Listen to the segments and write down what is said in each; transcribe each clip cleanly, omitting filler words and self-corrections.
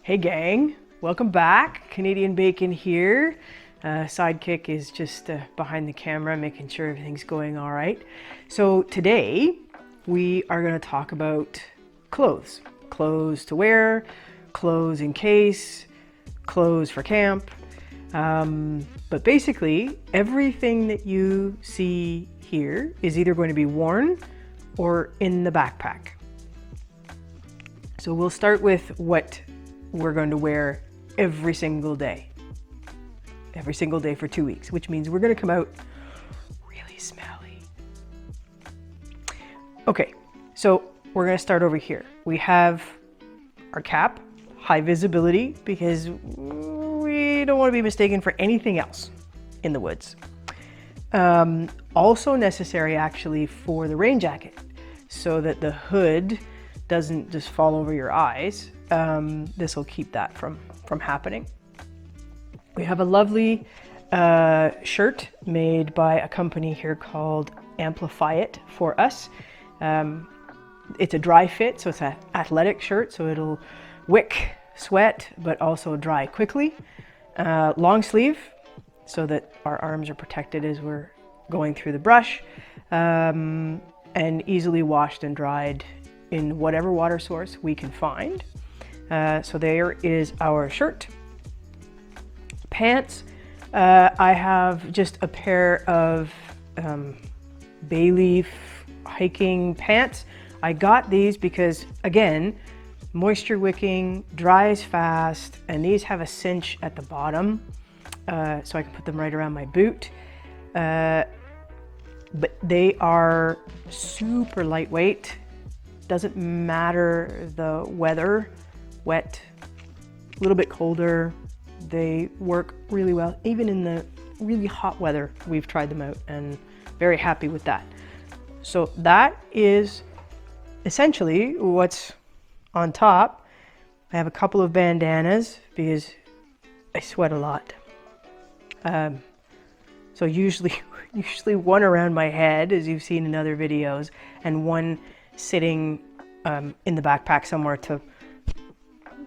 Hey gang, welcome back. Canadian Bacon here. Sidekick is just behind the camera making sure everything's going all right. So today we are going to talk about clothes. Clothes to wear, clothes in case, clothes for camp. But basically everything that you see here is either going to be worn or in the backpack. So we'll start with what we're going to wear every single day for 2 weeks, which means we're going to come out really smelly. Okay, so we're going to start over here. We have our cap, high visibility, because we don't want to be mistaken for anything else in the woods. Also necessary actually for the rain jacket, so that the hood doesn't just fall over your eyes. This will keep that from happening. We have a lovely shirt made by a company here called Amplify It for us. It's a dry fit, so it's an athletic shirt, so it'll wick sweat, but also dry quickly. Long sleeve, so that our arms are protected as we're going through the brush, and easily washed and dried in whatever water source we can find. So there is our shirt. Pants, I have just a pair of bay leaf hiking pants. I got these because, again, moisture wicking, dries fast, and these have a cinch at the bottom, so I can put them right around my boot. But they are super lightweight. Doesn't matter the weather, wet, a little bit colder, they work really well. Even in the really hot weather, we've tried them out and very happy with that. So that is essentially what's on top. I have a couple of bandanas because I sweat a lot. So usually one around my head, as you've seen in other videos, and one sitting in the backpack somewhere to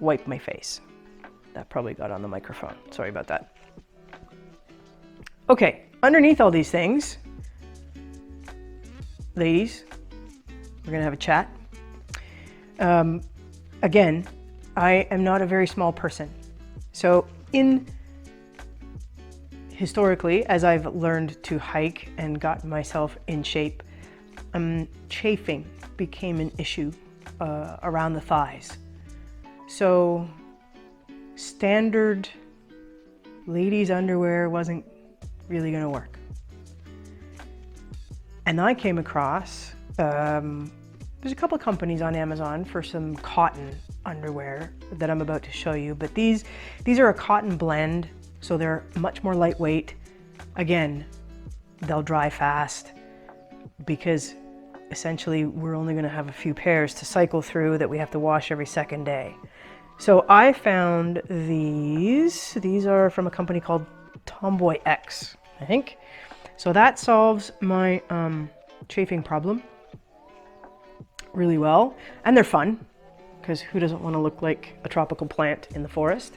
wipe my face. That probably got on the microphone. Sorry about that. Okay, underneath all these things, ladies, we're gonna have a chat. Again, I am not a very small person. So historically, as I've learned to hike and gotten myself in shape, chafing became an issue around the thighs. So standard ladies underwear wasn't really gonna work. And I came across, there's a couple of companies on Amazon for some cotton underwear that I'm about to show you, but these are a cotton blend, so they're much more lightweight. Again, they'll dry fast because essentially we're only gonna have a few pairs to cycle through that we have to wash every second day. So I found these. These are from a company called Tomboy X, I think. So that solves my chafing problem really well. And they're fun, because who doesn't want to look like a tropical plant in the forest?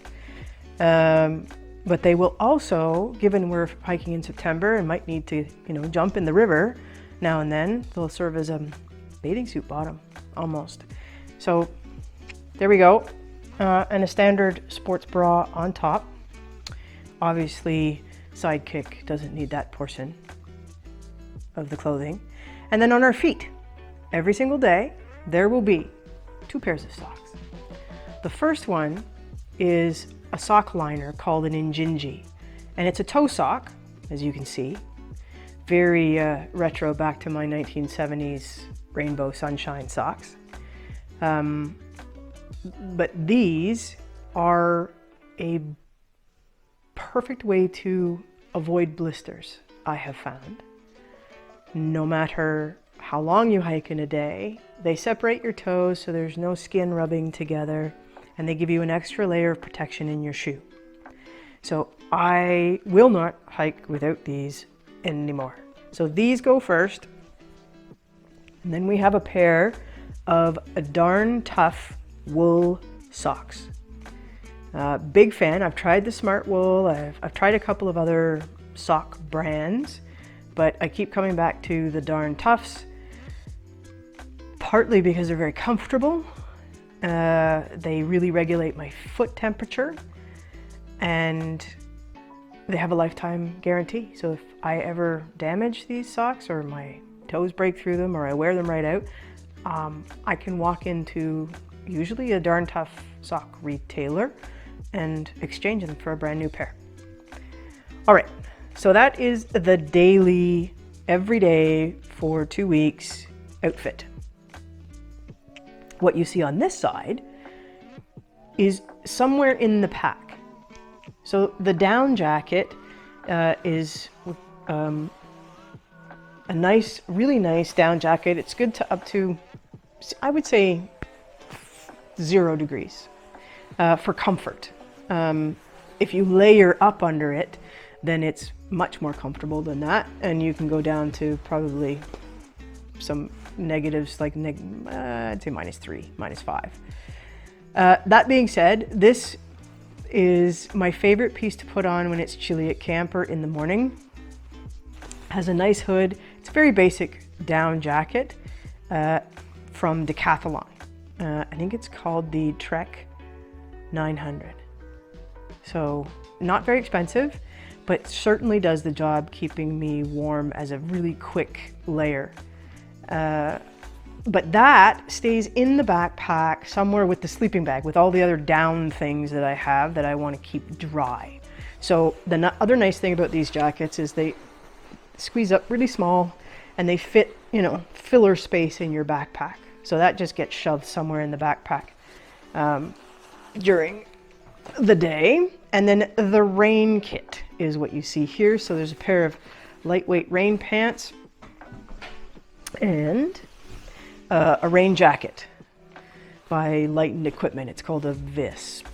But they will also, given we're hiking in September and might need to, jump in the river now and then, they'll serve as a bathing suit bottom, almost. So there we go. And a standard sports bra on top. Obviously, Sidekick doesn't need that portion of the clothing. And then on our feet, every single day, there will be 2 pairs of socks. The first one is a sock liner called an Injinji. And it's a toe sock, as you can see. Very retro, back to my 1970s rainbow sunshine socks. But these are a perfect way to avoid blisters, I have found. No matter how long you hike in a day, they separate your toes so there's no skin rubbing together, and they give you an extra layer of protection in your shoe. So I will not hike without these anymore. So these go first, and then we have a pair of a darn tough wool socks. Big fan. I've tried the Smart Wool. I've tried a couple of other sock brands, but I keep coming back to the Darn Toughs, partly because they're very comfortable. They really regulate my foot temperature, and they have a lifetime guarantee. So if I ever damage these socks, or my toes break through them, or I wear them right out, I can walk into usually a Darn Tough sock retailer and exchange them for a brand new pair. All right, so that is the daily, everyday for 2 weeks outfit. What you see on this side is somewhere in the pack. So the down jacket is a nice, really nice down jacket. It's good to up to, I would say, 0 degrees for comfort. If you layer up under it, then it's much more comfortable than that, and you can go down to probably some negatives, like I'd say -3, -5. That being said, this is my favorite piece to put on when it's chilly at camp or in the morning. Has a nice hood. It's a very basic down jacket from Decathlon. I think it's called the Trek 900. So not very expensive, but certainly does the job keeping me warm as a really quick layer. But that stays in the backpack somewhere with the sleeping bag, with all the other down things that I have that I want to keep dry. So the other nice thing about these jackets is they squeeze up really small, and they fit, filler space in your backpack. So that just gets shoved somewhere in the backpack during the day. And then the rain kit is what you see here. So there's a pair of lightweight rain pants and a rain jacket by Lightened Equipment. It's called a Visp.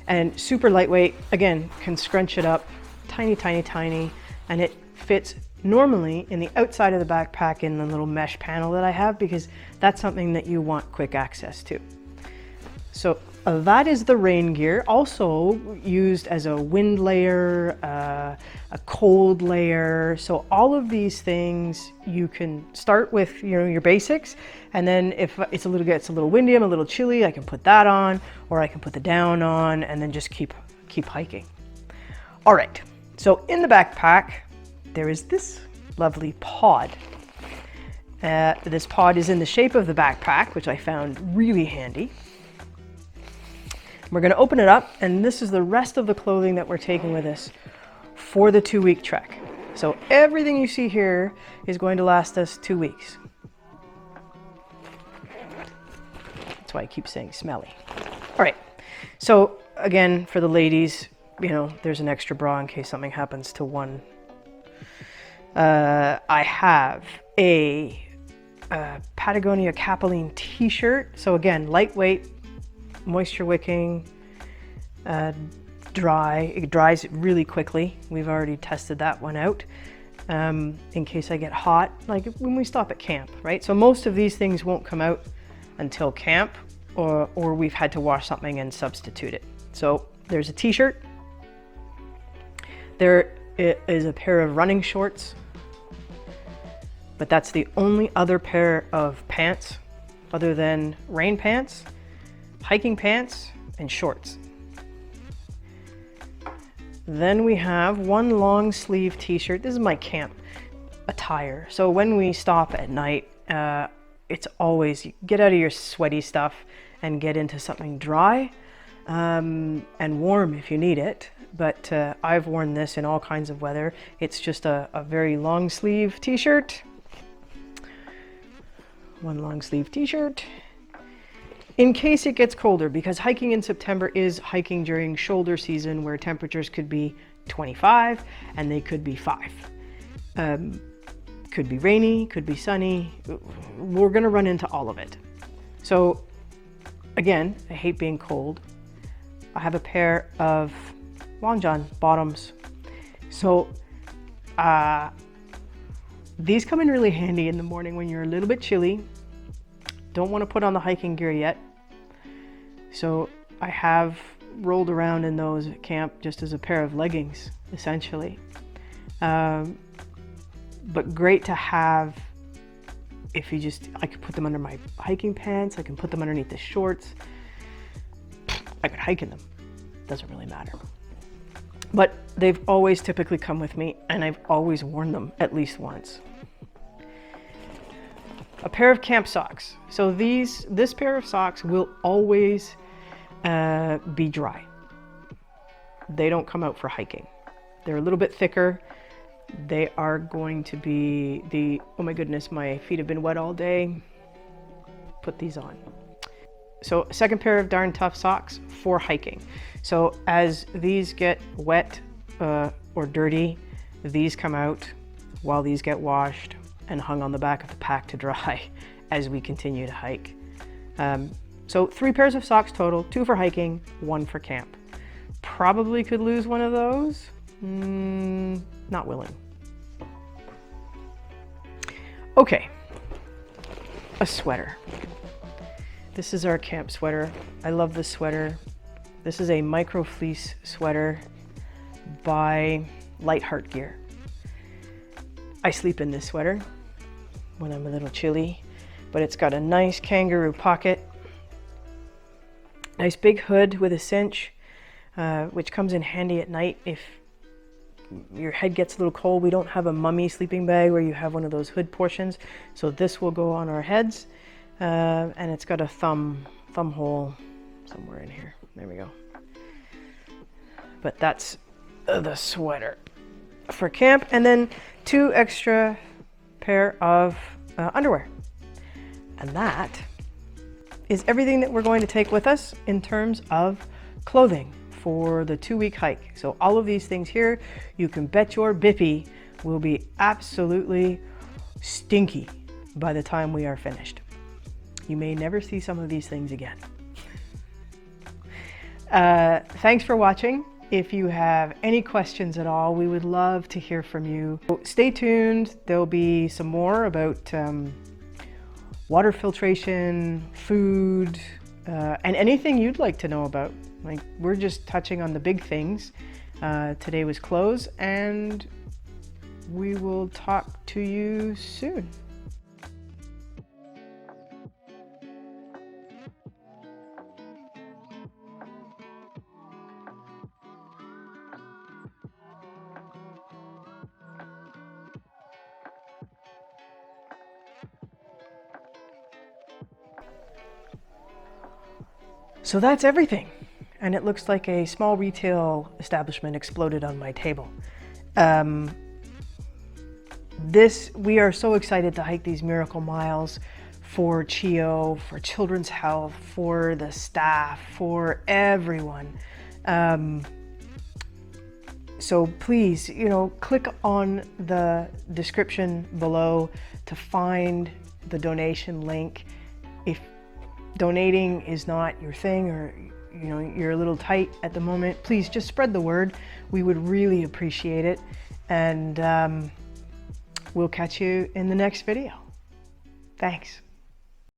And super lightweight, again, can scrunch it up, tiny, tiny, tiny, and it fits normally in the outside of the backpack in the little mesh panel that I have, because that's something that you want quick access to. So that is the rain gear, also used as a wind layer, a cold layer. So all of these things, you can start with your basics, and then if it's a little windy, I'm a little chilly, I can put that on, or I can put the down on, and then just keep hiking. All right, so in the backpack, there is this lovely pod. This pod is in the shape of the backpack, which I found really handy. We're going to open it up, and this is the rest of the clothing that we're taking with us for the 2-week trek. So everything you see here is going to last us 2 weeks. That's why I keep saying smelly. All right, so again, for the ladies, there's an extra bra in case something happens to one. I have a Patagonia Capilene t-shirt. So again, lightweight, moisture wicking, dry. It dries really quickly. We've already tested that one out. In case I get hot, like when we stop at camp, right? So most of these things won't come out until camp, or we've had to wash something and substitute it. So there's a t-shirt. There is a pair of running shorts, but that's the only other pair of pants other than rain pants, hiking pants, and shorts. Then we have one long sleeve t-shirt. This is my camp attire. So when we stop at night, it's always get out of your sweaty stuff and get into something dry and warm if you need it. But I've worn this in all kinds of weather. It's just a very long sleeve t-shirt. One long sleeve t-shirt. In case it gets colder, because hiking in September is hiking during shoulder season where temperatures could be 25 and they could be 5. Could be rainy, could be sunny. We're gonna run into all of it. So again, I hate being cold. I have a pair of Long John bottoms. So these come in really handy in the morning when you're a little bit chilly. Don't want to put on the hiking gear yet. So I have rolled around in those at camp just as a pair of leggings, essentially. But great to have if you just, I could put them under my hiking pants, I can put them underneath the shorts. I could hike in them, doesn't really matter. But they've always typically come with me, and I've always worn them at least once. A pair of camp socks. So this pair of socks will always be dry. They don't come out for hiking. They're a little bit thicker. They are going to be oh my goodness, my feet have been wet all day. Put these on. So a second pair of darn tough socks for hiking. So as these get wet or dirty, these come out while these get washed and hung on the back of the pack to dry as we continue to hike. So 3 pairs of socks total, 2 for hiking, 1 for camp. Probably could lose one of those. Not willing. Okay, a sweater. This is our camp sweater. I love this sweater. This is a micro fleece sweater by Light Heart Gear. I sleep in this sweater when I'm a little chilly, but it's got a nice kangaroo pocket, nice big hood with a cinch, which comes in handy at night if your head gets a little cold. We don't have a mummy sleeping bag where you have one of those hood portions, so this will go on our heads, and it's got a thumb hole somewhere in here. There we go. But that's the sweater for camp, and then 2 extra pair of underwear. And that is everything that we're going to take with us in terms of clothing for the 2-week hike. So all of these things here, you can bet your bippy will be absolutely stinky by the time we are finished. You may never see some of these things again. Thanks for watching. If you have any questions at all, we would love to hear from you. Stay tuned. There'll be some more about water filtration, food, and anything you'd like to know about. Like, we're just touching on the big things. Today was clothes, and we will talk to you soon. So that's everything. And it looks like a small retail establishment exploded on my table. We are so excited to hike these miracle miles for CHEO, for Children's Health, for the staff, for everyone. So please, click on the description below to find the donation link. If donating is not your thing, or you're a little tight at the moment, please just spread the word. We would really appreciate it. And we'll catch you in the next video. Thanks.